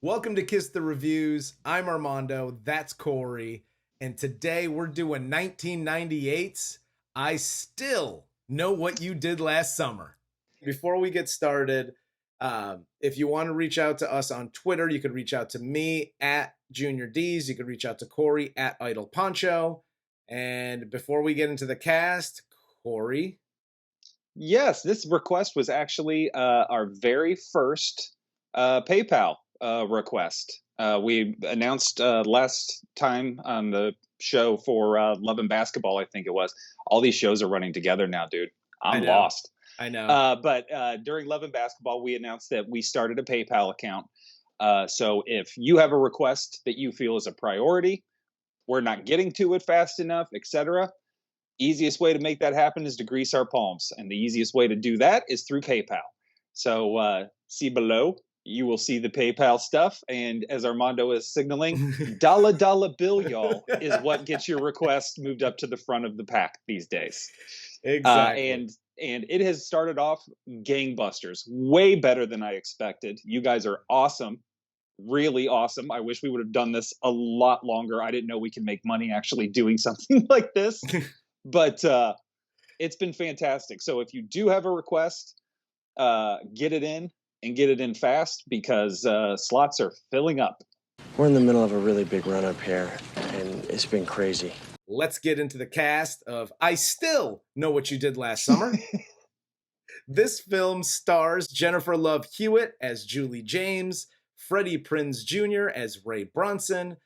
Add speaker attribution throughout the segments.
Speaker 1: Welcome to Kiss the Reviews. I'm Armando, that's Corey, and today we're doing 1998's I Still Know What You Did Last Summer. Before we get started, if you want to reach out to us on Twitter, you could reach out to me at Junior D's. You could reach out to Corey at Idle Poncho. And before we get into the cast, Corey.
Speaker 2: Yes, this request was actually our very first PayPal request. We announced last time on the show for Love and Basketball, I think it was. All these shows are running together now, dude. I'm lost.
Speaker 1: I know.
Speaker 2: But during Love and Basketball, we announced that we started a PayPal account. So if you have a request that you feel is a priority, we're not getting to it fast enough, etc., easiest way to make that happen is to grease our palms. And the easiest way to do that is through PayPal. So see below, you will see the PayPal stuff. And as Armando is signaling, dollar bill, y'all, is what gets your request moved up to the front of the pack these days.
Speaker 1: Exactly.
Speaker 2: And it has started off gangbusters, way better than I expected. You guys are awesome. Really awesome. I wish we would have done this a lot longer. I didn't know we could make money actually doing something like this. But it's been fantastic. So if you do have a request, get it in and get it in fast because slots are filling up.
Speaker 3: We're in the middle of a really big run up here, and it's been crazy.
Speaker 1: Let's get into the cast of I Still Know What You Did Last Summer. This film stars Jennifer Love Hewitt as Julie James, Freddie Prinze Jr. as Ray Bronson,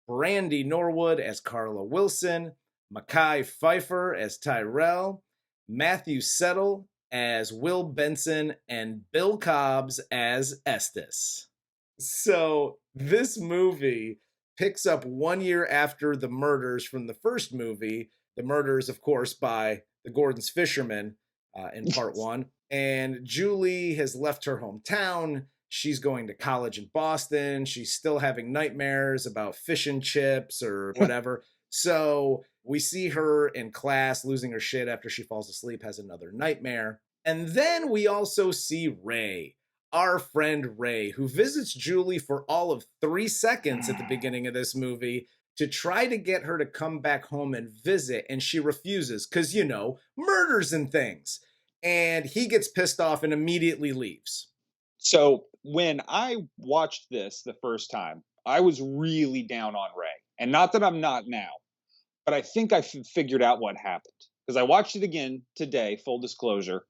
Speaker 1: Brandy Norwood as Karla Wilson, Mekhi Phifer as Tyrell, Matthew Settle as Will Benson, and Bill Cobbs as Estes. So this movie picks up 1 year after the murders from the first movie. The murders, of course, by the Gordon's fisherman in part one. And Julie has left her hometown. She's going to college in Boston. She's still having nightmares about fish and chips or whatever. So we see her in class losing her shit after she falls asleep, has another nightmare. And then we also see Ray, our friend Ray, who visits Julie for all of 3 seconds at the beginning of this movie to try to get her to come back home and visit. And she refuses because, you know, murders and things. And he gets pissed off and immediately leaves.
Speaker 2: So when I watched this the first time, I was really down on Ray. And not that I'm not now, but I think I figured out what happened. Because I watched it again today, full disclosure.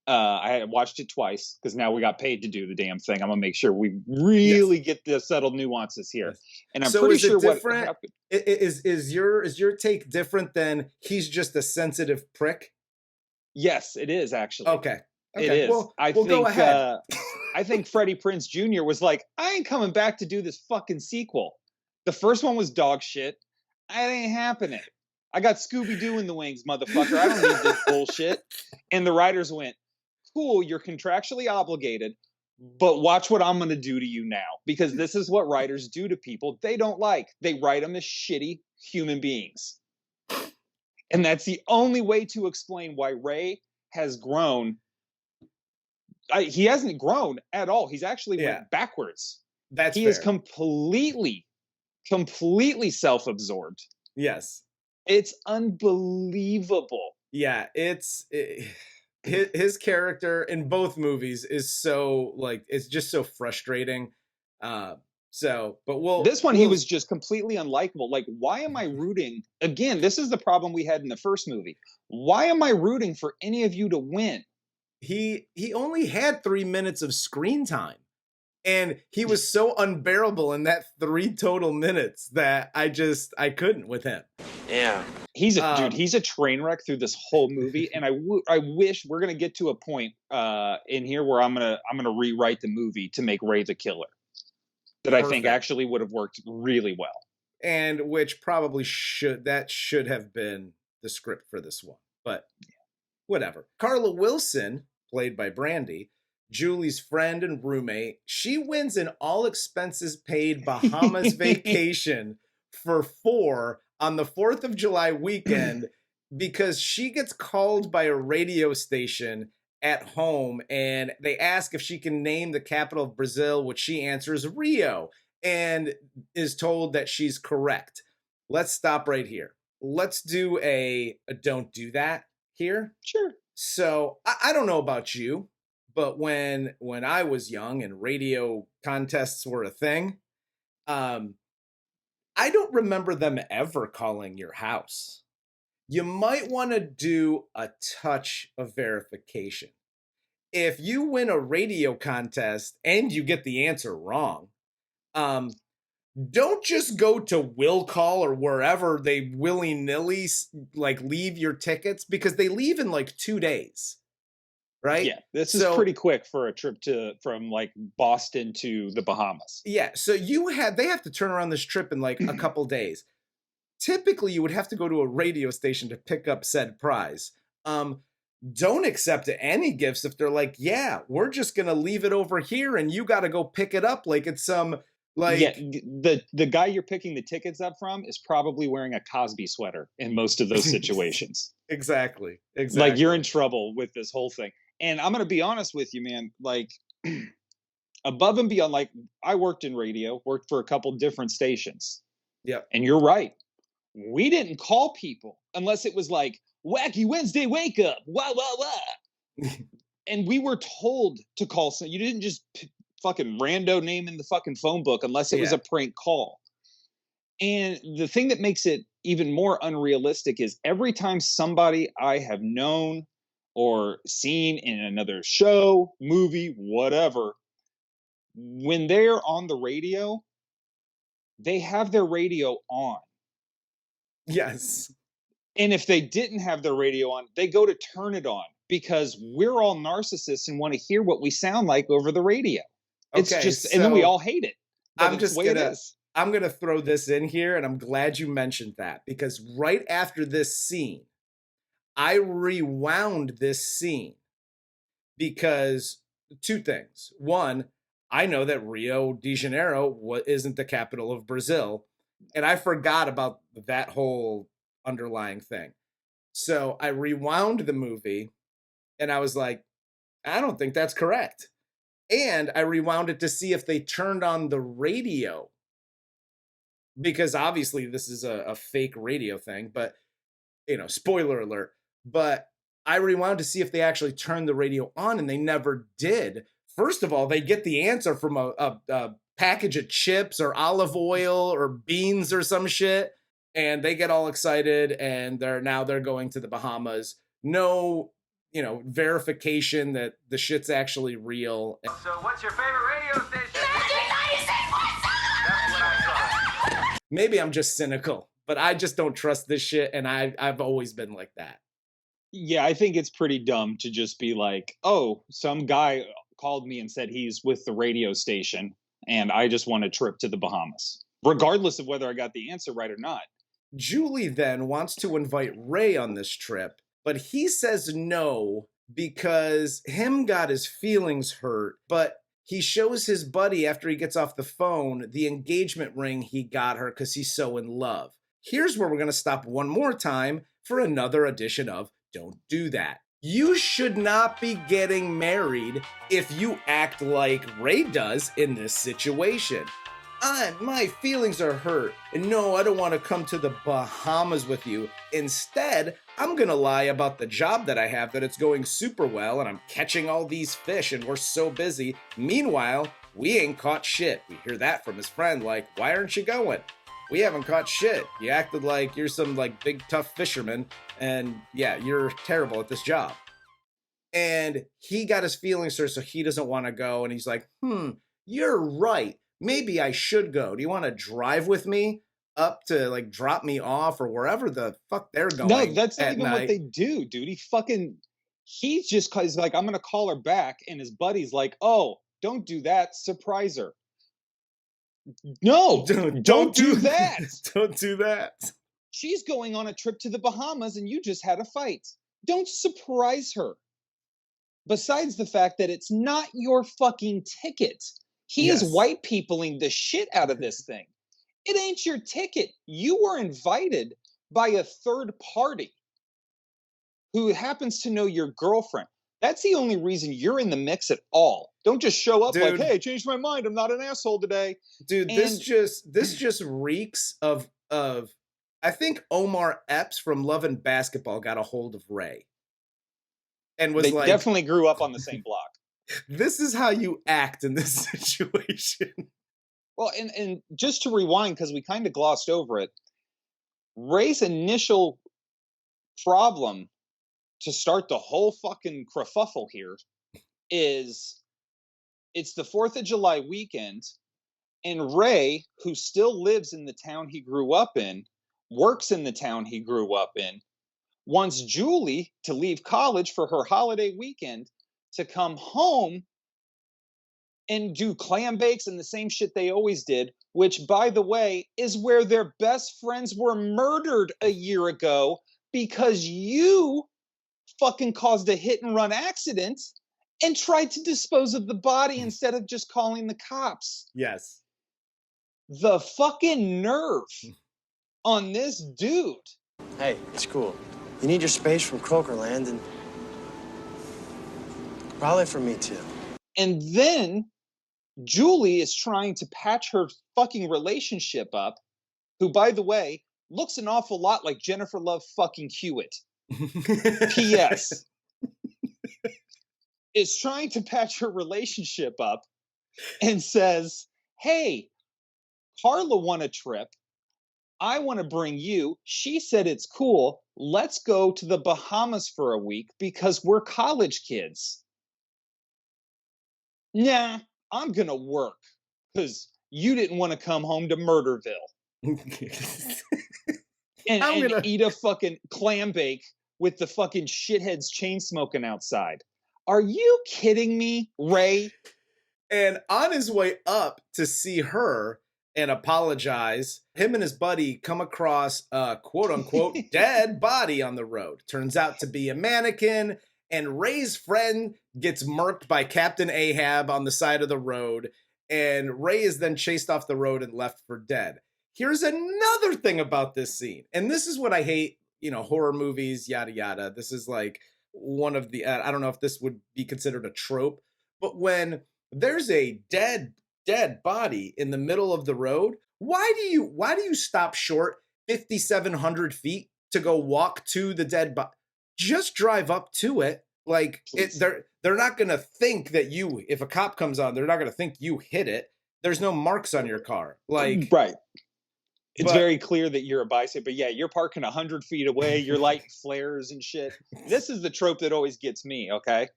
Speaker 2: I had watched it twice because now we got paid to do the damn thing. I'm going to make sure we really get the subtle nuances here. And I'm pretty sure what happened.
Speaker 1: Is your take different than he's just a sensitive prick?
Speaker 2: Yes, it is actually.
Speaker 1: Okay.
Speaker 2: It is.
Speaker 1: Well,
Speaker 2: I think,
Speaker 1: go ahead.
Speaker 2: I think Freddie Prinze Jr. was like, I ain't coming back to do this fucking sequel. The first one was dog shit. That ain't happening. I got Scooby-Doo in the wings, motherfucker. I don't need this bullshit. And the writers went, cool, you're contractually obligated, but watch what I'm going to do to you now. Because this is what writers do to people they don't like. They write them as shitty human beings. And that's the only way to explain why Ray has grown. He hasn't grown at all. He's actually went backwards.
Speaker 1: He
Speaker 2: is completely self-absorbed.
Speaker 1: Yes.
Speaker 2: It's unbelievable.
Speaker 1: Yeah, his character in both movies is so, like, it's just so frustrating. He
Speaker 2: was just completely unlikable. Like, why am I rooting? Again, this is the problem we had in the first movie. Why am I rooting for any of you to win?
Speaker 1: He only had 3 minutes of screen time. And he was so unbearable in that 3 total minutes that I couldn't with him.
Speaker 3: Yeah.
Speaker 2: He's a train wreck through this whole movie. And I wish we're going to get to a point in here where I'm going to rewrite the movie to make Ray the killer. That I think actually would have worked really well.
Speaker 1: And which probably should have been the script for this one. But whatever. Karla Wilson, played by Brandy, Julie's friend and roommate, she wins an all expenses paid Bahamas vacation for 4 on the 4th of July weekend because she gets called by a radio station at home, and they ask if she can name the capital of Brazil, which she answers Rio, and is told that she's correct. Let's stop right here. Let's do a don't do that here.
Speaker 2: Sure.
Speaker 1: So I don't know about you, but when I was young and radio contests were a thing, I don't remember them ever calling your house. You might want to do a touch of verification. If you win a radio contest and you get the answer wrong, don't just go to Will Call or wherever they willy-nilly like leave your tickets, because they leave in like 2 days, right?
Speaker 2: Yeah, this is pretty quick for a trip from like Boston to the Bahamas.
Speaker 1: Yeah, so they have to turn around this trip in like a couple days. Typically, you would have to go to a radio station to pick up said prize. Don't accept any gifts if they're like, yeah, we're just gonna leave it over here and you got to go pick it up like it's some like.
Speaker 2: Yeah, the guy you're picking the tickets up from is probably wearing a Cosby sweater in most of those situations.
Speaker 1: Exactly.
Speaker 2: Like, you're in trouble with this whole thing. And I'm gonna be honest with you, man. Like, above and beyond, like, I worked in radio, worked for a couple different stations.
Speaker 1: Yeah.
Speaker 2: And you're right. We didn't call people unless it was like Wacky Wednesday Wake Up, wah wah wah. And we were told to call. So you didn't just fucking rando name in the fucking phone book unless it was a prank call. And the thing that makes it even more unrealistic is every time somebody I have known or seen in another show, movie, whatever, when they're on the radio, they have their radio on.
Speaker 1: Yes.
Speaker 2: And if they didn't have their radio on, they go to turn it on because we're all narcissists and want to hear what we sound like over the radio. It's just, and then we all hate it.
Speaker 1: I'm gonna throw this in here, and I'm glad you mentioned that, because right after this scene, I rewound this scene because 2 things. One, I know that Rio de Janeiro isn't the capital of Brazil, and I forgot about that whole underlying thing. So I rewound the movie, and I was like, I don't think that's correct. And I rewound it to see if they turned on the radio, because obviously this is a fake radio thing, but, spoiler alert. But I rewound to see if they actually turned the radio on, and they never did. First of all, they get the answer from a package of chips or olive oil or beans or some shit, and they get all excited, and they're going to the Bahamas. No, verification that the shit's actually real.
Speaker 4: So what's your favorite radio station?
Speaker 1: Maybe I'm just cynical, but I just don't trust this shit, and I've always been like that.
Speaker 2: Yeah, I think it's pretty dumb to just be like, oh, some guy called me and said he's with the radio station, and I just want a trip to the Bahamas, regardless of whether I got the answer right or not.
Speaker 1: Julie then wants to invite Ray on this trip, but he says no because him got his feelings hurt, but he shows his buddy after he gets off the phone the engagement ring he got her because he's so in love. Here's where we're going to stop one more time for another edition of Don't Do That. You should not be getting married if you act like Ray does in this situation. My feelings are hurt, and no, I don't want to come to the Bahamas with you. Instead, I'm gonna lie about the job that I have, that it's going super well, and I'm catching all these fish, and we're so busy. Meanwhile, we ain't caught shit. We hear that from his friend, like, why aren't you going? We haven't caught shit. You acted like you're some, like, big, tough fisherman, and yeah, you're terrible at this job. And he got his feelings hurt, so he doesn't want to go, and he's like, you're right. Maybe I should go. Do you want to drive with me up to, like, drop me off or wherever the fuck they're going?
Speaker 2: No, that's not even
Speaker 1: night?
Speaker 2: what they do, dude. He's just like, I'm going to call her back. And his buddy's like, oh, don't do that. Surprise her. No, don't do that.
Speaker 1: Don't do that.
Speaker 2: She's going on a trip to the Bahamas and you just had a fight. Don't surprise her. Besides the fact that it's not your fucking ticket. He is white peopling the shit out of this thing. It ain't your ticket. You were invited by a third party who happens to know your girlfriend. That's the only reason you're in the mix at all. Don't just show up like,
Speaker 1: Dude.
Speaker 2: hey, I changed my mind. I'm not an asshole today.
Speaker 1: Dude, this just reeks of I think Omar Epps from Love and Basketball got a hold of Ray. And was
Speaker 2: They
Speaker 1: like,
Speaker 2: definitely grew up on the same block.
Speaker 1: this is how you act in this situation.
Speaker 2: Well, and just to rewind, because we kind of glossed over it, Ray's initial problem to start the whole fucking kerfuffle here is it's the 4th of July weekend, and Ray, who still lives in the town he grew up in, works in the town he grew up in, wants Julie to leave college for her holiday weekend to come home and do clam bakes and the same shit they always did, which, by the way, is where their best friends were murdered a year ago because you fucking caused a hit and run accident and tried to dispose of the body instead of just calling the cops.
Speaker 1: Yes.
Speaker 2: The fucking nerve on this dude.
Speaker 3: Hey, it's cool. You need your space from Crokerland and probably from me too.
Speaker 2: And then Julie is trying to patch her fucking relationship up, who, by the way, looks an awful lot like Jennifer Love fucking Hewitt. P.S. is trying to patch her relationship up and says, hey, Karla won a trip. I want to bring you. She said it's cool. Let's go to the Bahamas for a week because we're college kids. Nah, I'm going to work because you didn't want to come home to Murderville and eat a fucking clam bake with the fucking shitheads chain smoking outside. Are you kidding me, Ray?
Speaker 1: And on his way up to see her and apologize, him and his buddy come across a quote-unquote dead body on the road. Turns out to be a mannequin, and Ray's friend gets murked by Captain Ahab on the side of the road, and Ray is then chased off the road and left for dead. Here's another thing about this scene, and this is what I hate, horror movies, yada, yada. This is like one of the, I don't know if this would be considered a trope, but when there's a dead body in the middle of the road, why do you stop short 5,700 feet to go walk to the dead body? Just drive up to it. Like they're not gonna think that if a cop comes on, they're not gonna think you hit it. There's no marks on your car. Like,
Speaker 2: right. It's very clear that you're a bicycle, but yeah, you're parking 100 feet away. You're lighting flares and shit. This is the trope that always gets me. Okay.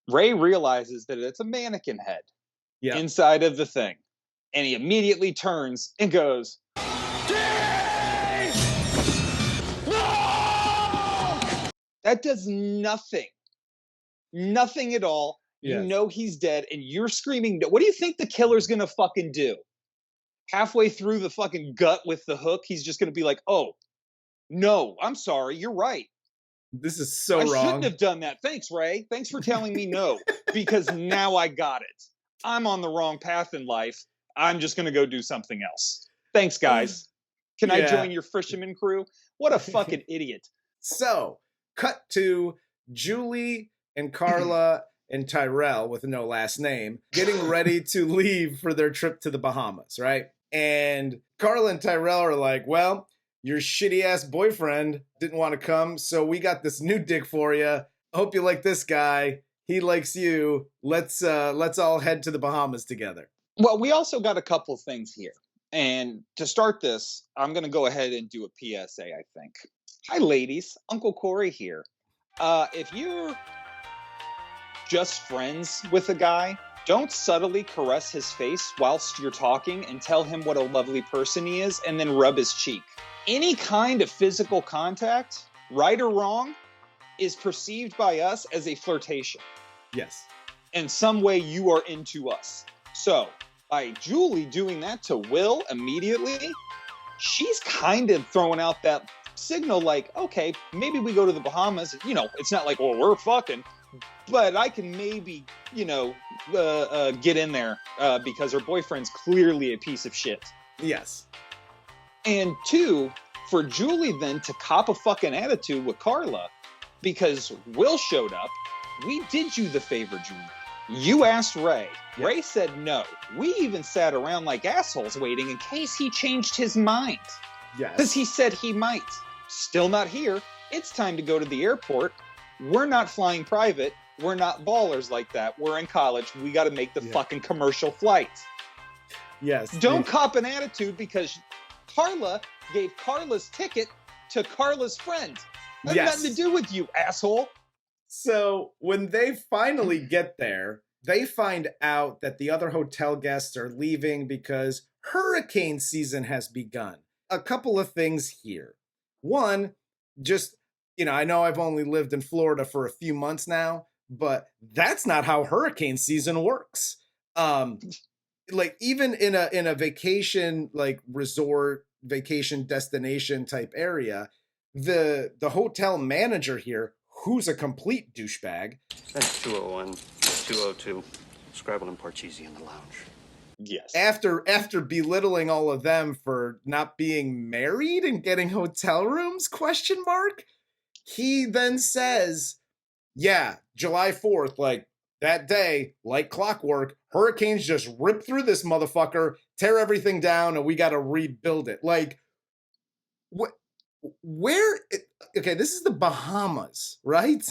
Speaker 2: Ray realizes that it's a mannequin head inside of the thing. And he immediately turns and goes, Dave! No! That does nothing. Nothing at all. Yes. You know he's dead and you're screaming. What do you think the killer's going to fucking do? Halfway through the fucking gut with the hook, he's just going to be like, oh, no, I'm sorry. You're right.
Speaker 1: This is so wrong.
Speaker 2: I shouldn't have done that. Thanks, Ray. Thanks for telling me no, because now I got it. I'm on the wrong path in life. I'm just going to go do something else. Thanks, guys. Can I join your fisherman crew? What a fucking idiot.
Speaker 1: So, cut to Julie and Karla and Tyrell, with no last name, getting ready to leave for their trip to the Bahamas, right? And Karla and Tyrell are like, well, your shitty ass boyfriend didn't want to come, so we got this new dick for you. Hope you like this guy. He likes you. Let's all head to the Bahamas together.
Speaker 2: Well, we also got a couple things here. And to start this, I'm going to go ahead and do a PSA, I think. Hi, ladies. Uncle Corey here. If you're just friends with a guy, don't subtly caress his face whilst you're talking and tell him what a lovely person he is and then rub his cheek. Any kind of physical contact, right or wrong, is perceived by us as a flirtation.
Speaker 1: Yes.
Speaker 2: In some way you are into us. So, by Julie doing that to Will immediately, she's kind of throwing out that signal like, okay, maybe we go to the Bahamas. It's not like, well, we're fucking, but I can maybe, get in there because her boyfriend's clearly a piece of shit.
Speaker 1: Yes.
Speaker 2: And two, for Julie then to cop a fucking attitude with Karla because Will showed up. We did you the favor, Junior. You asked Ray.
Speaker 1: Yep.
Speaker 2: Ray said no. We even sat around like assholes waiting in case he changed his mind.
Speaker 1: Yes.
Speaker 2: Because he said he might. Still not here. It's time to go to the airport. We're not flying private. We're not ballers like that. We're in college. We got to make the fucking commercial flight.
Speaker 1: Yes.
Speaker 2: Don't cop an attitude because Karla gave Karla's ticket to Karla's friend. That had nothing to do with you, asshole.
Speaker 1: So when they finally get there, they find out that the other hotel guests are leaving because hurricane season has begun. A couple of things here. One, just, I know I've only lived in Florida for a few months now, but that's not how hurricane season works. Like even in a vacation, like resort, vacation destination type area, the hotel manager here, who's a complete douchebag.
Speaker 5: That's 201, 202. Scrabble and Parcheesi in the lounge.
Speaker 2: Yes.
Speaker 1: After belittling all of them for not being married and getting hotel rooms, ? He then says, yeah, July 4th, like that day, like clockwork, hurricanes just rip through this motherfucker, tear everything down, and we got to rebuild it. Like, okay, this is the Bahamas, right?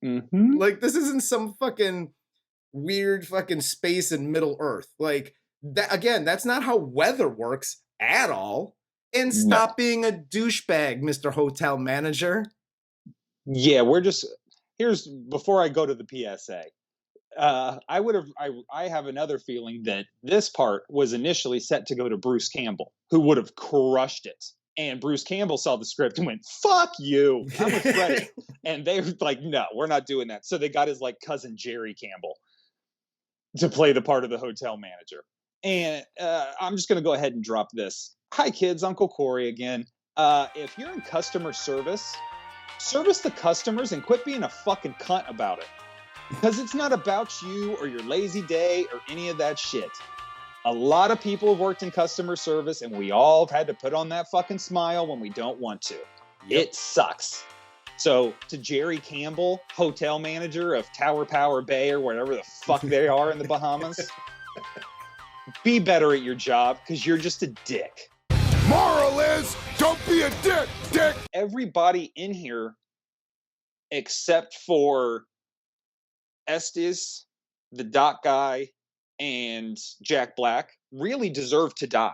Speaker 2: Mm-hmm.
Speaker 1: Like, this isn't some fucking weird fucking space in Middle Earth. Like, that again, that's not how weather works at all. And stop being a douchebag, Mr. Hotel Manager.
Speaker 2: Yeah, before I go to the PSA, I have another feeling that this part was initially set to go to Bruce Campbell, who would have crushed it. And Bruce Campbell saw the script and went, fuck you, I'm with Freddie. And they were like, no, we're not doing that. So they got his like cousin Jerry Campbell to play the part of the hotel manager. And I'm just going to go ahead and drop this. Hi kids, Uncle Corey again. If you're in customer service the customers and quit being a fucking cunt about it. Because it's not about you or your lazy day or any of that shit. A lot of people have worked in customer service and we all have had to put on that fucking smile when we don't want to. Yep. It sucks. So to Jerry Campbell, hotel manager of Tower Power Bay or wherever the fuck they are in the Bahamas, be better at your job because you're just a dick.
Speaker 6: Moral is, don't be a dick.
Speaker 2: Everybody in here, except for Estes, the doc guy, and Jack Black, really deserved to die.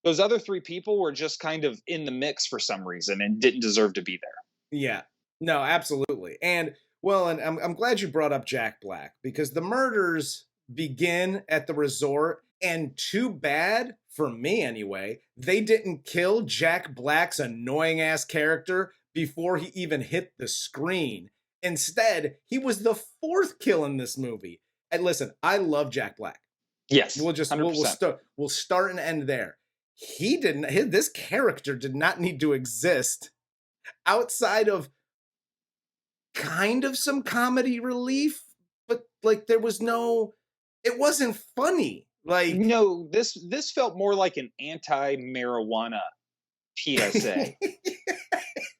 Speaker 2: Those other three people were just kind of in the mix for some reason and didn't deserve to be there.
Speaker 1: Yeah, no, absolutely. And I'm glad you brought up Jack Black because the murders begin at the resort, and too bad, for me anyway, they didn't kill Jack Black's annoying ass character before he even hit the screen. Instead, he was the fourth kill in this movie. And listen, I love Jack Black.
Speaker 2: Yes,
Speaker 1: we'll start and end there. This character did not need to exist outside of kind of some comedy relief, but like it wasn't funny. Like,
Speaker 2: no, this felt more like an anti-marijuana PSA.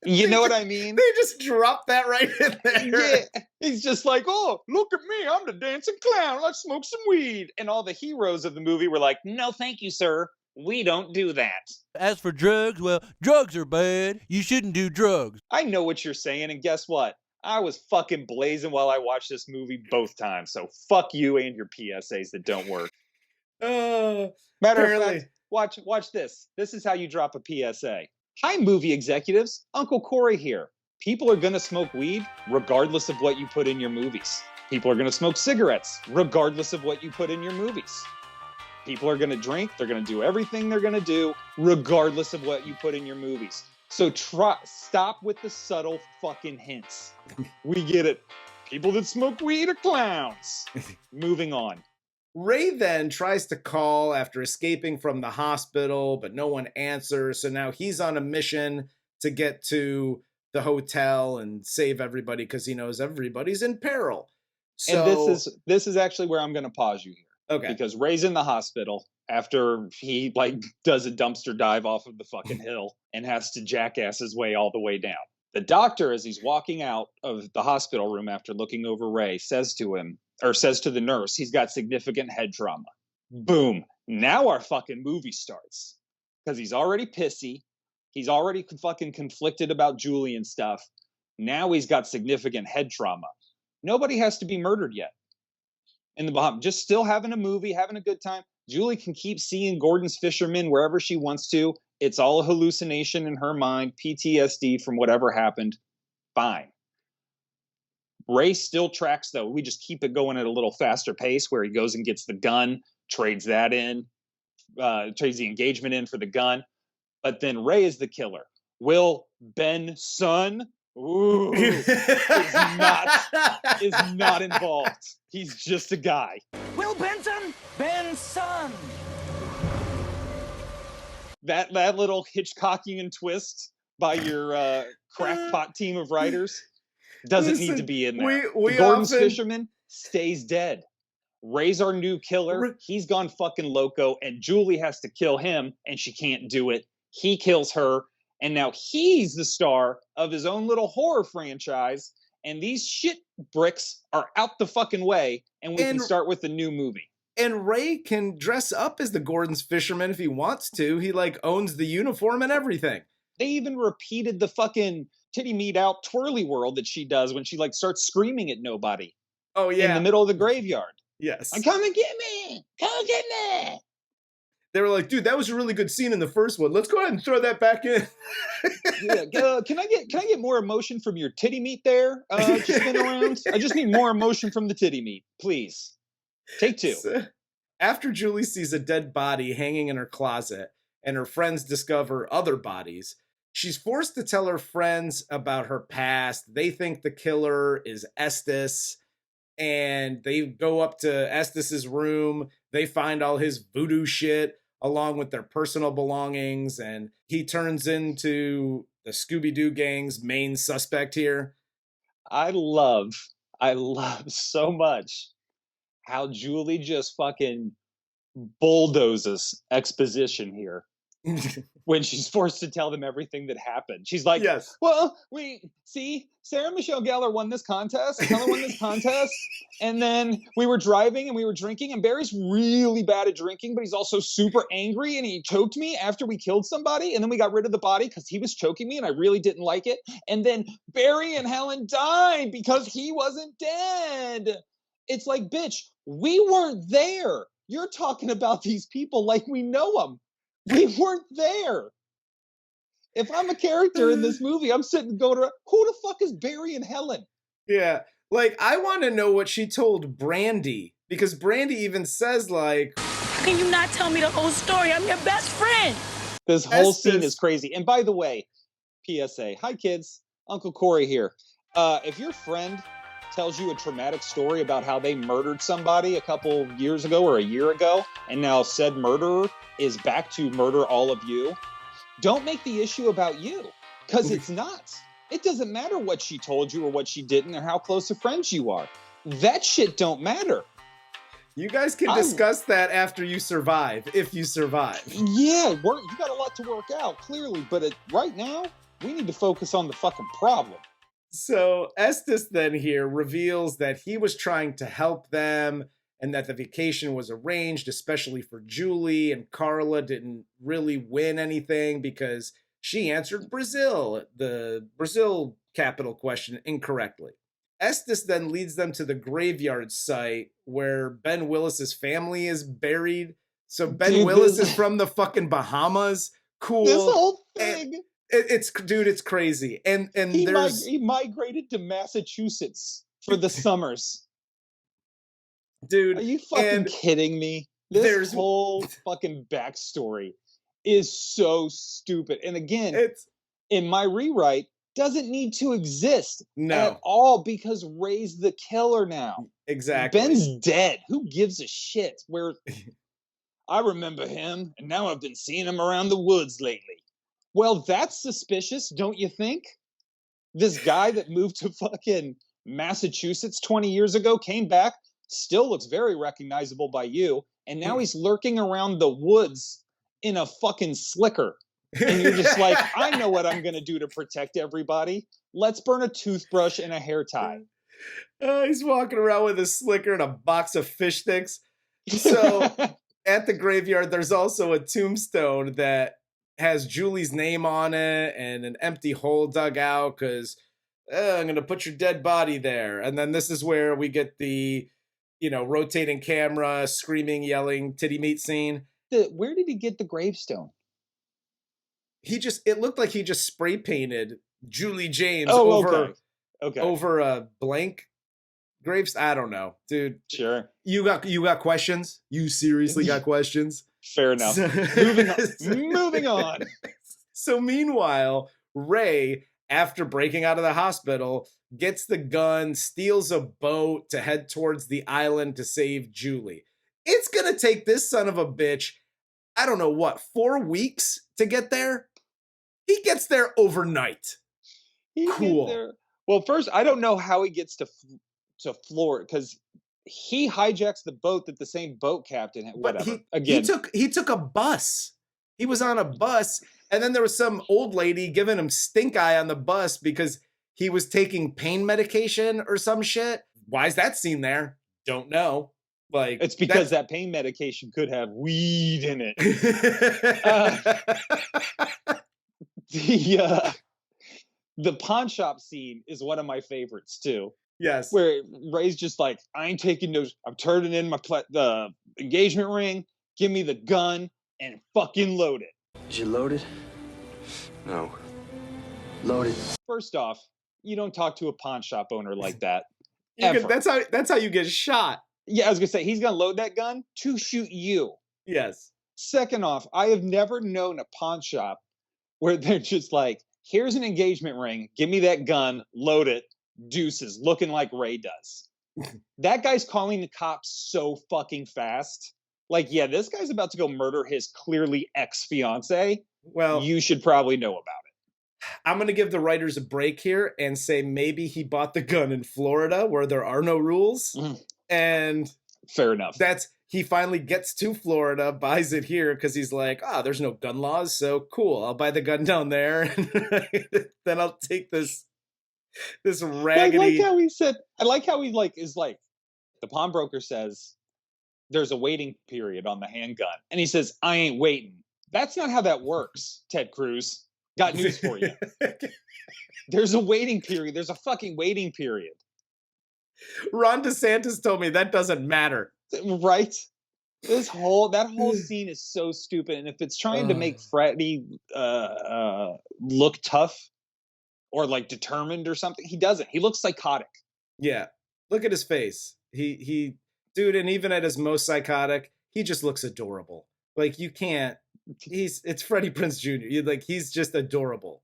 Speaker 2: You know what I mean?
Speaker 1: They just dropped that right in there.
Speaker 2: Yeah. He's just like, oh, look at me. I'm the dancing clown. Let's smoke some weed. And all the heroes of the movie were like, no, thank you, sir. We don't do that.
Speaker 7: As for drugs, well, drugs are bad. You shouldn't do drugs.
Speaker 2: I know what you're saying. And guess what? I was fucking blazing while I watched this movie both times. So fuck you and your PSAs that don't work. Matter of fact, watch this. This is how you drop a PSA. Hi, movie executives. Uncle Corey here. People are going to smoke weed regardless of what you put in your movies. People are going to smoke cigarettes regardless of what you put in your movies. People are going to drink. They're going to do everything they're going to do regardless of what you put in your movies. So stop with the subtle fucking hints. We get it. People that smoke weed are clowns. Moving on.
Speaker 1: Ray then tries to call after escaping from the hospital, but no one answers. So now he's on a mission to get to the hotel and save everybody because he knows everybody's in peril. So,
Speaker 2: and this is actually where I'm going to pause you here.
Speaker 1: Okay.
Speaker 2: Because Ray's in the hospital after he does a dumpster dive off of the fucking hill and has to jackass his way all the way down. The doctor, as he's walking out of the hospital room after looking over Ray, says to the nurse, he's got significant head trauma. Boom. Now our fucking movie starts. Because he's already pissy. He's already fucking conflicted about Julie and stuff. Now he's got significant head trauma. Nobody has to be murdered yet. In the Bahamas, just still having a movie, having a good time. Julie can keep seeing Gordon's fisherman wherever she wants to. It's all a hallucination in her mind, PTSD from whatever happened. Fine. Ray still tracks, though. We just keep it going at a little faster pace where he goes and gets the gun, trades that in, trades the engagement in for the gun. But then Ray is the killer. Will Benson is not involved. He's just a guy.
Speaker 8: Will Benson? Benson!
Speaker 2: That little Hitchcockian twist by your crackpot team of writers doesn't need to be in there. Gordon's fisherman stays dead. Ray's our new killer. He's gone fucking loco, and Julie has to kill him, and she can't do it. He kills her, and now he's the star of his own little horror franchise, and these shit bricks are out the fucking way, and we can start with the new movie.
Speaker 1: And Ray can dress up as the Gordon's fisherman if he wants to. He owns the uniform and everything.
Speaker 2: They even repeated the fucking titty meat out twirly whirl that she does when she starts screaming at nobody.
Speaker 1: Oh yeah.
Speaker 2: In the middle of the graveyard.
Speaker 1: Yes.
Speaker 2: Come and get me! Come and get me!
Speaker 1: They were like, dude, that was a really good scene in the first one. Let's go ahead and throw that back in.
Speaker 2: Can I get more emotion from your titty meat there? Just spin around. I just need more emotion from the titty meat, please. Take two.
Speaker 1: So, after Julie sees a dead body hanging in her closet and her friends discover other bodies, she's forced to tell her friends about her past. They think the killer is Estes, and they go up to Estes's room. They find all his voodoo shit along with their personal belongings, and he turns into the Scooby-Doo gang's main suspect here.
Speaker 2: I love so much how Julie just fucking bulldozes exposition here when she's forced to tell them everything that happened. She's like,
Speaker 1: yes.
Speaker 2: Well, Sarah Michelle Gellar won this contest. Keller won this contest. And then we were driving and we were drinking, and Barry's really bad at drinking, but he's also super angry, and he choked me after we killed somebody. And then we got rid of the body because he was choking me and I really didn't like it. And then Barry and Helen died because he wasn't dead. It's like, bitch, we weren't there. You're talking about these people like we know them. We weren't there. If I'm a character in this movie, I'm sitting going, who the fuck is Barry and Helen?
Speaker 1: Yeah. I want to know what she told Brandy, because Brandy even says, how
Speaker 8: can you not tell me the whole story? I'm your best friend.
Speaker 2: This whole scene is crazy. And by the way, PSA, hi kids, Uncle Corey here. If your friend tells you a traumatic story about how they murdered somebody a couple years ago or a year ago, and now said murderer is back to murder all of you, don't make the issue about you, because it's not. It doesn't matter what she told you or what she didn't or how close of friends you are. That shit don't matter.
Speaker 1: You guys can discuss that after you survive, if you survive.
Speaker 2: Yeah, you got a lot to work out, clearly, but right now, we need to focus on the fucking problem.
Speaker 1: So Estes then here reveals that he was trying to help them and that the vacation was arranged especially for Julie, and Karla didn't really win anything because she answered the Brazil capital question, incorrectly. Estes then leads them to the graveyard site where Ben Willis's family is buried. So Ben Willis is from the fucking Bahamas. Cool.
Speaker 2: This whole thing.
Speaker 1: It's crazy. And
Speaker 2: he migrated to Massachusetts for the summers.
Speaker 1: Dude,
Speaker 2: are you fucking kidding me? This whole fucking backstory is so stupid. And again, it's in my rewrite, doesn't need to exist at all because Ray's the killer now.
Speaker 1: Exactly.
Speaker 2: Ben's dead. Who gives a shit? I remember him, and now I've been seeing him around the woods lately. Well, that's suspicious, don't you think? This guy that moved to fucking Massachusetts 20 years ago, came back, still looks very recognizable by you, and now he's lurking around the woods in a fucking slicker. And you're just like, I know what I'm going to do to protect everybody. Let's burn a toothbrush and a hair tie.
Speaker 1: He's walking around with a slicker and a box of fish sticks. So at the graveyard, there's also a tombstone that has Julie's name on it and an empty hole dug out because I'm going to put your dead body there. And then this is where we get the, rotating camera, screaming, yelling, titty meat scene.
Speaker 2: Where did he get the gravestone?
Speaker 1: It looked like he just spray painted Julie James
Speaker 2: Okay.
Speaker 1: over a blank graves. I don't know, dude.
Speaker 2: Sure.
Speaker 1: You got questions? You seriously got questions?
Speaker 2: Fair enough. Moving on.
Speaker 1: So meanwhile, Ray, after breaking out of the hospital, gets the gun, steals a boat to head towards the island to save Julie. It's gonna take this son of a bitch, I don't know 4 weeks to get there? He gets there overnight. Cool.
Speaker 2: Well, first, I don't know how he gets to Florida because he hijacks the boat that the same boat captain had. Whatever.
Speaker 1: He took a bus. He was on a bus, and then there was some old lady giving him stink eye on the bus because he was taking pain medication or some shit. Why is that scene there? Don't know. Like,
Speaker 2: it's because that pain medication could have weed in it. The pawn shop scene is one of my favorites too.
Speaker 1: Yes.
Speaker 2: Where Ray's just like, I ain't taking those. I'm turning in the engagement ring. Give me the gun and fucking load it.
Speaker 3: Is you loaded?
Speaker 5: No.
Speaker 3: Loaded.
Speaker 2: First off, you don't talk to a pawn shop owner like that.
Speaker 1: That's how you get shot.
Speaker 2: Yeah, I was gonna say he's gonna load that gun to shoot you.
Speaker 1: Yes.
Speaker 2: Second off, I have never known a pawn shop where they're just like, here's an engagement ring, give me that gun, load it, deuces, looking like Ray does. That guy's calling the cops so fucking fast. Like, yeah, this guy's about to go murder his clearly ex-fiance. Well, you should probably know about it.
Speaker 1: I'm going to give the writers a break here and say maybe he bought the gun in Florida where there are no rules. And
Speaker 2: fair enough.
Speaker 1: He finally gets to Florida, buys it here because he's like, there's no gun laws, so cool. I'll buy the gun down there, and then I'll take this raggedy.
Speaker 2: I like how he is like, the pawnbroker says, there's a waiting period on the handgun, and he says, I ain't waiting. That's not how that works, Ted Cruz. Got news for you. There's a waiting period. There's a fucking waiting period.
Speaker 1: Ron DeSantis told me that doesn't matter.
Speaker 2: Right? That whole scene is so stupid. And if it's trying to make Freddie look tough or like determined or something, he doesn't. He looks psychotic.
Speaker 1: Yeah. Look at his face. He dude, and even at his most psychotic, he just looks adorable. Like, you can't. It's Freddie Prinze Jr. He's just adorable.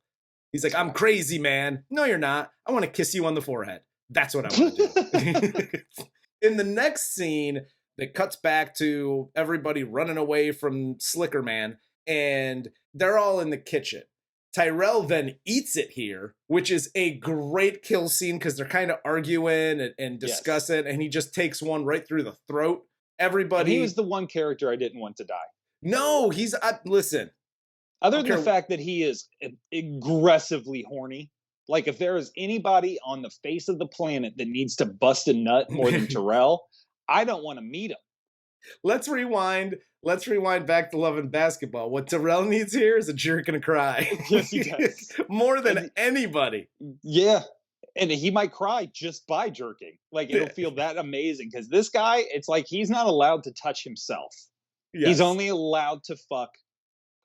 Speaker 1: He's like, I'm crazy, man. No, you're not. I want to kiss you on the forehead. That's what I want to do. In the next scene, it cuts back to everybody running away from Slicker Man, and they're all in the kitchen. Tyrell then eats it here, which is a great kill scene because they're kind of arguing and discussing, and he just takes one right through the throat. Everybody.
Speaker 2: And he was the one character I didn't want to die.
Speaker 1: No, he's listen.
Speaker 2: Other than the fact that he is aggressively horny, like if there is anybody on the face of the planet that needs to bust a nut more than Tyrell, I don't want to meet him.
Speaker 1: Let's rewind back to Love and Basketball. What Tyrell needs here is a jerk and a cry.
Speaker 2: Yes, he does.
Speaker 1: More than anybody.
Speaker 2: Yeah. And he might cry just by jerking. Like, it'll feel that amazing. Because this guy, it's like he's not allowed to touch himself. Yes. He's only allowed to fuck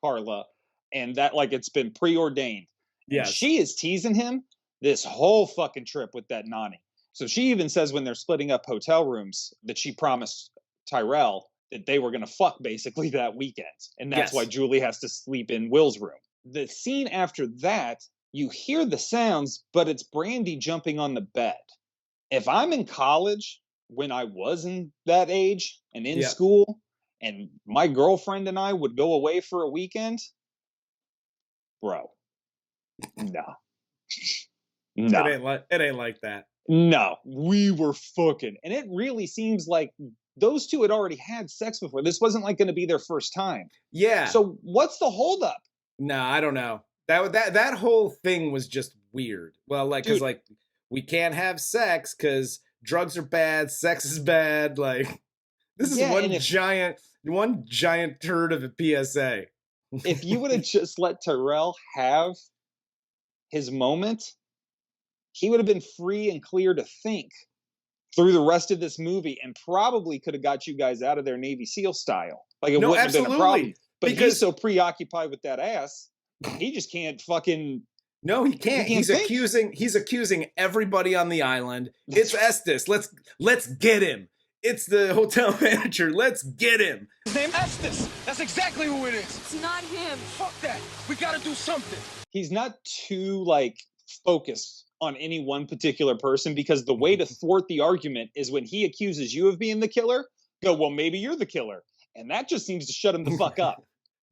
Speaker 2: Karla. And that, like, it's been preordained. Yeah. She is teasing him this whole fucking trip with that Nani. So she even says when they're splitting up hotel rooms that she promised Tyrell that they were going to fuck basically that weekend. And that's why Julie has to sleep in Will's room. The scene after that, you hear the sounds, but it's Brandy jumping on the bed. If I'm in college, when I was in that age and in school, and my girlfriend and I would go away for a weekend, bro, no.
Speaker 1: It ain't like that.
Speaker 2: No, we were fucking. And it really seems like those two had already had sex before. This wasn't like going to be their first time.
Speaker 1: Yeah.
Speaker 2: So what's the holdup?
Speaker 1: No, I don't know. That whole thing was just weird. Well, like, because,
Speaker 2: Dude.
Speaker 1: like, we can't have sex because drugs are bad, sex is bad. Like, this is
Speaker 2: Yeah,
Speaker 1: one
Speaker 2: and
Speaker 1: giant turd of a PSA.
Speaker 2: If you would have just let Tyrell have his moment, he would have been free and clear to think through the rest of this movie and probably could have got you guys out of there Navy SEAL style. Like, it
Speaker 1: No,
Speaker 2: wouldn't have been a problem.
Speaker 1: absolutely.
Speaker 2: But
Speaker 1: Because-
Speaker 2: he's so preoccupied with that ass, he just can't fucking...
Speaker 1: No, he can't.
Speaker 2: He can't think.
Speaker 1: He's accusing everybody on the island. It's Estes. Let's get him. It's the hotel manager. Let's get him.
Speaker 4: His name Estes. That's exactly who it is.
Speaker 8: It's not him.
Speaker 4: Fuck that. We gotta do something.
Speaker 2: He's not too, like, focused on any one particular person, because the way to thwart the argument is when he accuses you of being the killer, go, well, maybe you're the killer. And that just seems to shut him the fuck up.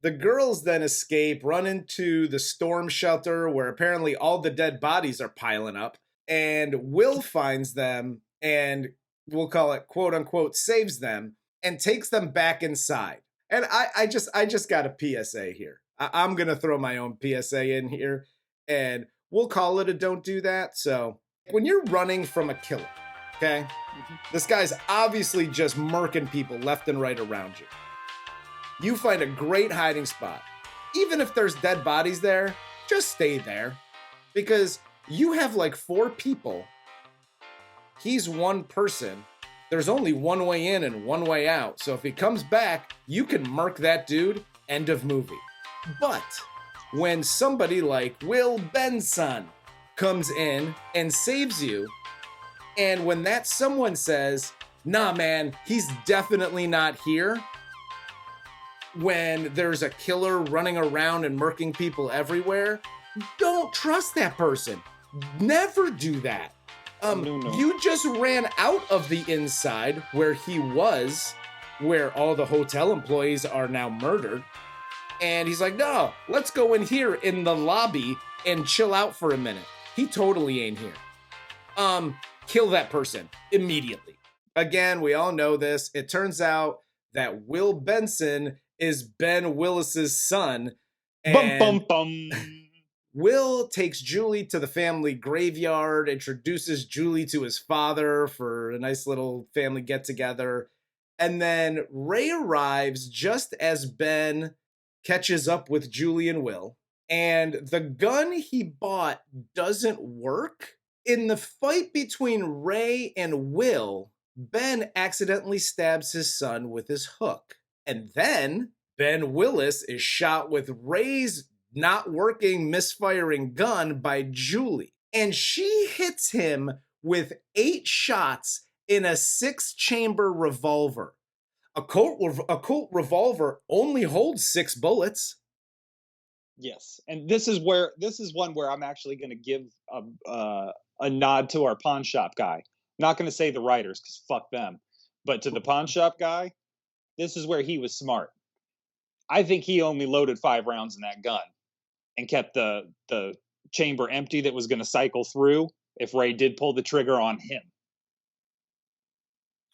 Speaker 1: The girls then escape, run into the storm shelter where apparently all the dead bodies are piling up. And Will finds them and, we'll call it, quote unquote, saves them and takes them back inside. And I just got a PSA here. I'm going to throw my own PSA in here and we'll call it a don't do that. So when you're running from a killer, okay, this guy's obviously just murking people left and right around you. You find a great hiding spot. Even if there's dead bodies there, just stay there. Because you have like 4 people. He's one person. There's only one way in and one way out. So if he comes back, you can murk that dude. End of movie. But when somebody like Will Benson comes in and saves you, and when that someone says, nah, man, he's definitely not here, when there's a killer running around and murking people everywhere, don't trust that person. Never do that.
Speaker 2: No.
Speaker 1: You just ran out of the inside where he was, where all the hotel employees are now murdered. And he's like, no, let's go in here in the lobby and chill out for a minute. He totally ain't here. Kill that person immediately. Again, we all know this. It turns out that Will Benson is Ben Willis's son. And Will takes Julie to the family graveyard, introduces Julie to his father for a nice little family get-together. And then Ray arrives just as Ben catches up with Julie and Will. And the gun he bought doesn't work. In the fight between Ray and Will, Ben accidentally stabs his son with his hook. And then Ben Willis is shot with Ray's not working, misfiring gun by Julie. And she hits him with 8 shots in a 6-chamber revolver. A Colt revolver only holds 6 bullets.
Speaker 2: Yes, and this is one where I'm actually going to give a nod to our pawn shop guy. Not going to say the writers, because fuck them, but to the pawn shop guy, this is where he was smart. I think he only loaded 5 rounds in that gun and kept the chamber empty that was going to cycle through if Ray did pull the trigger on him.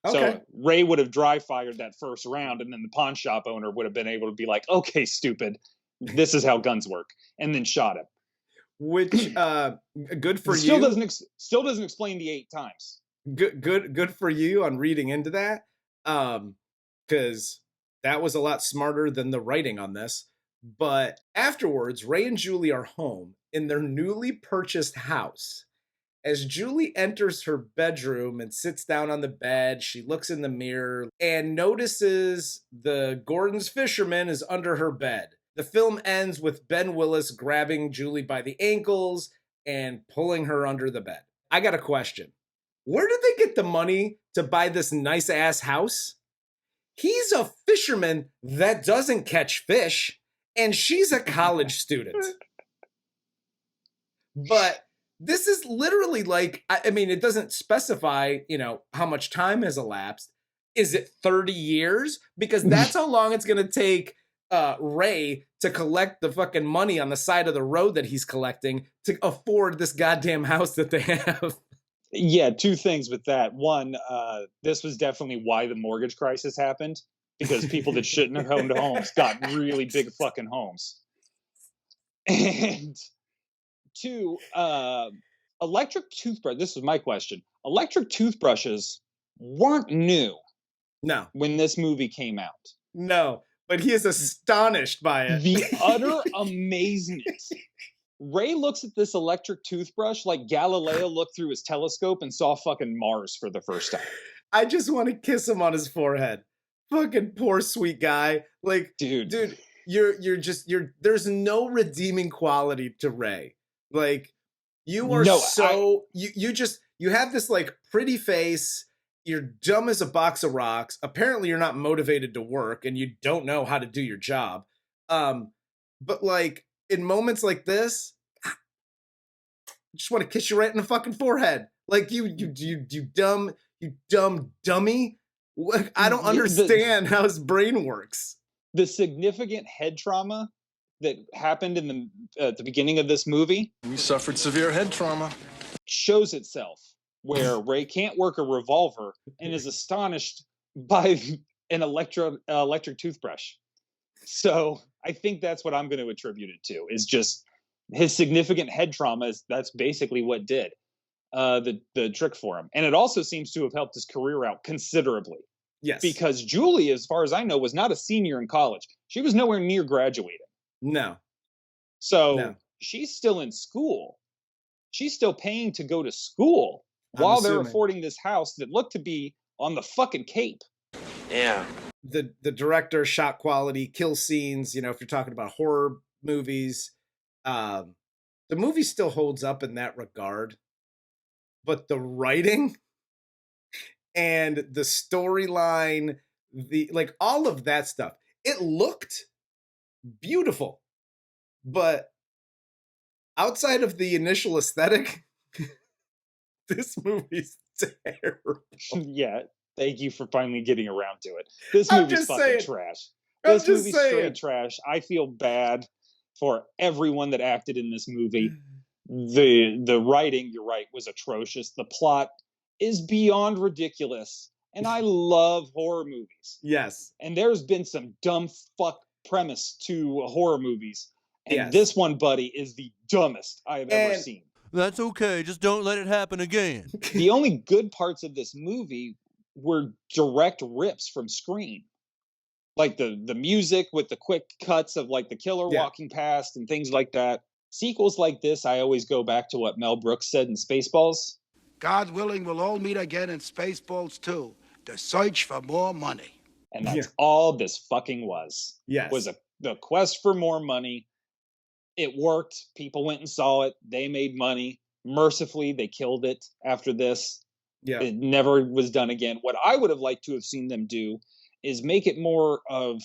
Speaker 1: Okay.
Speaker 2: So Ray would have dry fired that first round, and then the pawn shop owner would have been able to be like, okay, stupid, this is how guns work, and then shot him.
Speaker 1: Which, good for
Speaker 2: Still
Speaker 1: you.
Speaker 2: Still doesn't explain the 8 times.
Speaker 1: Good for you on reading into that. Because that was a lot smarter than the writing on this. But afterwards, Ray and Julie are home in their newly purchased house. As Julie enters her bedroom and sits down on the bed, she looks in the mirror and notices the Gordon's fisherman is under her bed. The film ends with Ben Willis grabbing Julie by the ankles and pulling her under the bed. I got a question. Where did they get the money to buy this nice-ass house? He's a fisherman that doesn't catch fish, and she's a college student. But this is literally like, I mean, it doesn't specify, how much time has elapsed. Is it 30 years? Because that's how long it's going to take Ray to collect the fucking money on the side of the road that he's collecting to afford this goddamn house that they have.
Speaker 2: Yeah, 2 things with that. One, this was definitely why the mortgage crisis happened, because people that shouldn't have owned homes got really big fucking homes. And two, electric toothbrush. This is my question. Electric toothbrushes weren't new
Speaker 1: No,
Speaker 2: when this movie came out.
Speaker 1: no, but he is astonished by it.
Speaker 2: The utter amazement. Ray looks at this electric toothbrush like Galileo looked through his telescope and saw fucking Mars for the first time.
Speaker 1: I just want to kiss him on his forehead. Fucking poor sweet guy. Like,
Speaker 2: Dude,
Speaker 1: you're there's no redeeming quality to Ray. Like, you are you have this like pretty face. You're dumb as a box of rocks. Apparently you're not motivated to work and you don't know how to do your job. But like in moments like this, I just want to kiss you right in the fucking forehead. Like you dumb dummy. I don't understand how his brain works.
Speaker 2: The significant head trauma that happened in the beginning of this movie,
Speaker 6: We suffered severe head trauma.
Speaker 2: shows itself where Ray can't work a revolver and is astonished by an electric toothbrush. So I think that's what I'm going to attribute it to, is just his significant head trauma. That's basically what did the trick for him. And it also seems to have helped his career out considerably.
Speaker 1: Yes.
Speaker 2: Because Julie, as far as I know, was not a senior in college. She was nowhere near graduating.
Speaker 1: No.
Speaker 2: So she's still in school. She's still paying to go to school while they're affording this house that looked to be on the fucking Cape.
Speaker 3: Yeah.
Speaker 1: The director, shot quality, kill scenes, you know, if you're talking about horror movies, the movie still holds up in that regard. But the writing and the storyline, all of that stuff, it looked beautiful. But outside of the initial aesthetic, this movie's terrible.
Speaker 2: Yeah, thank you for finally getting around to it. This movie's fucking trash. This movie's straight trash. I feel bad for everyone that acted in this movie. The writing, you're right, was atrocious. The plot is beyond ridiculous. And I love horror movies.
Speaker 1: Yes.
Speaker 2: And there's been some dumb fuck premise to horror movies. And this one, buddy, is the dumbest I have ever seen.
Speaker 7: That's okay. Just don't let it happen again.
Speaker 2: The only good parts of this movie were direct rips from Scream. Like the music with the quick cuts of like the killer walking past and things like that. Sequels like this, I always go back to what Mel Brooks said in Spaceballs.
Speaker 6: God willing, we'll all meet again in Spaceballs 2. The search for more money.
Speaker 2: And that's all this fucking was.
Speaker 1: Yes.
Speaker 2: Was the quest for more money. It worked. People went and saw it. They made money. Mercifully, they killed it after this.
Speaker 1: Yeah.
Speaker 2: It never was done again. What I would have liked to have seen them do is make it more of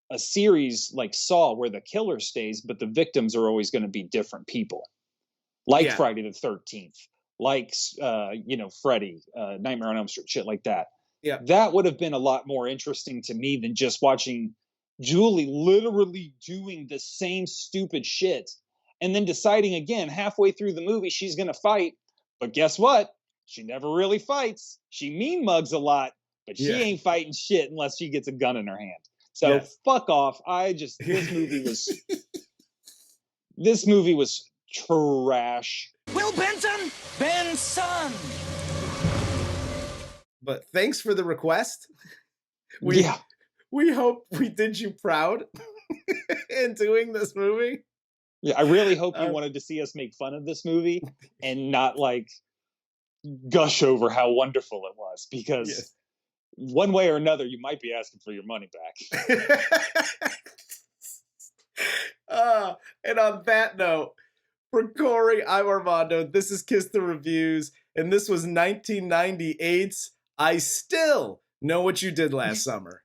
Speaker 2: a series like Saw, where the killer stays, but the victims are always going to be different people. Like Friday the 13th. Like, Freddy, Nightmare on Elm Street, shit like that.
Speaker 1: Yeah.
Speaker 2: That would have been a lot more interesting to me than just watching Julie literally doing the same stupid shit and then deciding again halfway through the movie she's going to fight. But guess what? She never really fights. She mean mugs a lot, but she ain't fighting shit unless she gets a gun in her hand. So fuck off. This movie was trash.
Speaker 8: Will Benson? Benson!
Speaker 1: But thanks for the request. We hope we did you proud in doing this movie.
Speaker 2: Yeah, I really hope you wanted to see us make fun of this movie and not like gush over how wonderful it was, because one way or another, you might be asking for your money back.
Speaker 1: And on that note, for Corey, I'm Armando. This is Kiss the Reviews, and this was 1998's I Still Know What You Did Last Summer.